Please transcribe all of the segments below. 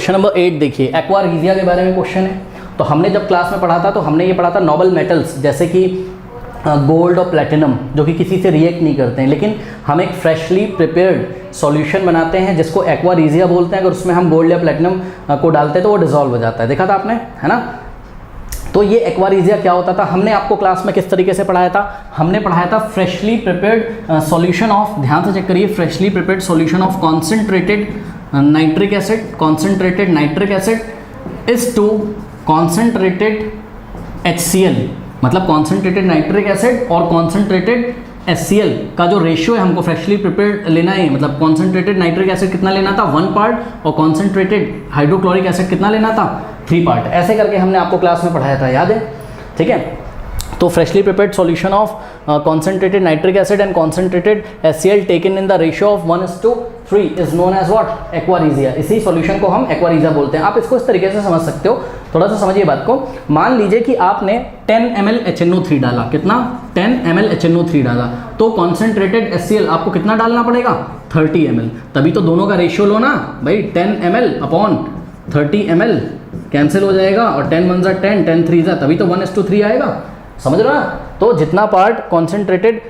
Question number 8 देखिए, aqua regia के बारे में क्वेश्चन है। तो हमने जब क्लास में पढ़ा था तो हमने ये पढ़ा था नोबल मेटल्स जैसे कि गोल्ड और प्लेटिनम जो कि किसी से रिएक्ट नहीं करते हैं, लेकिन हम एक फ्रेशली प्रिपेयर्ड सॉल्यूशन बनाते हैं जिसको एक्वारिजिया बोलते हैं। अगर उसमें हम गोल्ड या प्लेटिनम को डालते हैं तो वो डिजॉल्व हो जाता है। देखा था आपने, है ना। तो ये एक्वारिजिया क्या होता था, हमने आपको क्लास में किस तरीके से पढ़ाया था, हमने पढ़ाया था फ्रेशली प्रिपेयर्ड सॉल्यूशन ऑफ, ध्यान से चेक करिए, freshly prepared solution of concentrated nitric acid, concentrated nitric acid is to concentrated HCl, मतलब कॉन्सेंट्रेटेड नाइट्रिक एसिड और कॉन्सेंट्रेटेड HCl का जो रेशियो है हमको फ्रेशली प्रिपेयर्ड लेना है। मतलब कॉन्सेंट्रेटेड नाइट्रिक एसिड कितना लेना था, 1 पार्ट, और कॉन्सेंट्रेटेड हाइड्रोक्लोरिक एसिड कितना लेना था, 3 पार्ट। ऐसे करके हमने आपको क्लास में पढ़ाया था, याद है, ठीक है। तो freshly prepared solution of concentrated nitric acid and concentrated HCl taken in the ratio of 1:3 is known as what, aqua regia. इसी सॉल्यूशन को हम एक्वारिजिया बोलते हैं। आप इसको इस तरीके से समझ सकते हो, थोड़ा सा समझिए बात को। मान लीजिए कि आपने 10 ml HNO3 डाला, कितना, 10 ml HNO3 डाला, तो कॉन्सेंट्रेटेड HCl आपको कितना डालना पड़ेगा, 30 ml। तभी तो दोनों का रेशियो लो ना भाई, 10 ml अपॉन 30 ml कैंसिल हो जाएगा, और 10 1 10, 10 3 तभी तो 1:3 आएगा, समझ रहे हो ना। तो जितना पार्ट कॉन्सेंट्रेटेड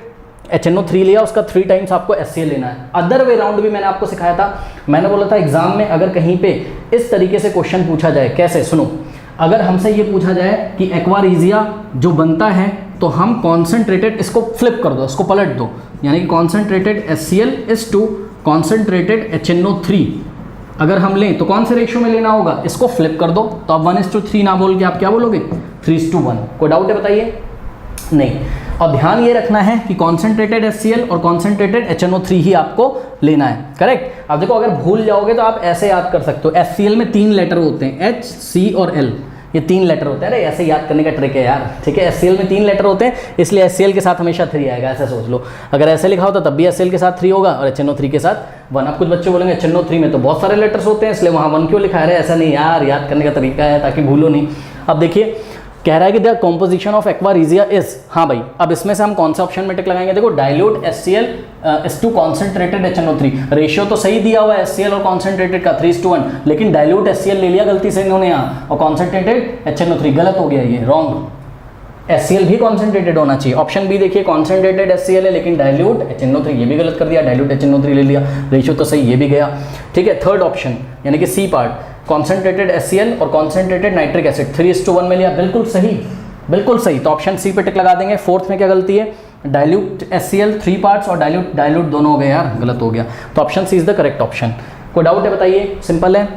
HNO3 लिया उसका 3 टाइम्स आपको HCl लेना है। अदर वे राउंड भी मैंने आपको सिखाया था। मैंने बोला था एग्जाम में अगर कहीं पे इस तरीके से क्वेश्चन पूछा जाए, कैसे, सुनो, अगर हमसे ये पूछा जाए कि एक्वारिजिया जो बनता है तो हम कॉन्सेंट्रेटेड, इसको फ्लिप कर दो, इसको पलट दो, यानी कि concentrated HCl is to concentrated HNO3 अगर हम लें तो कौन से रेशियो में लेना होगा, इसको फ्लिप कर दो। तो आप 1:3 ना बोल के आप क्या बोलोगे, 3:1। कोई डाउट है बताइए, नहीं। और ध्यान ये रखना है कि कॉन्सेंट्रेटेड HCl और कॉन्सेंट्रेटेड HNO3 ही आपको लेना है, करेक्ट। अब देखो, अगर भूल जाओगे तो आप ऐसे याद कर सकते हो, HCl में 3 लेटर होते हैं, H, C और L, ये 3 लेटर होते हैं। अरे ऐसे याद करने का ट्रिक है यार, ठीक है। HCl में 3 लेटर होते हैं, इसलिए HCl के साथ हमेशा 3 आएगा, ऐसा सोच लो। अगर ऐसे लिखा होता तब भी HCl के साथ 3 होगा और HNO3 के साथ 1। अब कुछ बच्चे बोलेंगे HNO3 में तो बहुत सारे लेटर्स होते हैं इसलिए वहाँ 1 क्यों लिखा है। ऐसा नहीं यार, याद करने का तरीका है ताकि भूलो नहीं। अब देखिए, कह रहा है कि the composition of aqua regia is, हाँ भाई, अब इसमें से हम कौन सा ऑप्शन में टिक लगाएंगे, देखो, dilute HCl is to concentrated HNO3। Ratio तो सही दिया हुआ है HCl और कॉन्सेंट्रेटेड का 3:1, लेकिन डाइल्यूट HCl ले लिया गलती से इन्होंने यहाँ, और कॉन्सेंट्रेटेड HNO3 गलत हो गया, ये रॉन्ग। HCl भी कॉन्सेंट्रेटेड होना चाहिए। ऑप्शन बी देखिए, कॉन्सेंट्रेटेड HCl है लेकिन डाइल्यूट HNO3, ये भी गलत कर दिया, डाइल्यूट HNO3 ले लिया, रेशियो तो सही, ये भी गया, ठीक है। थर्ड ऑप्शन यानी कि सी पार्ट, कॉन्सेंट्रेटेड HCl और कॉन्सेंट्रेटेड नाइट्रिक एसिड 3:1 में लिया, बिल्कुल सही, बिल्कुल सही। तो ऑप्शन सी पे टिक लगा देंगे। फोर्थ में क्या गलती है, डाइल्यूट HCl 3 पार्ट्स और डाइल्यूट दोनों हो गए यार, गलत हो गया। तो option C is the correct option. कोई डाउट है बताइए, सिंपल है।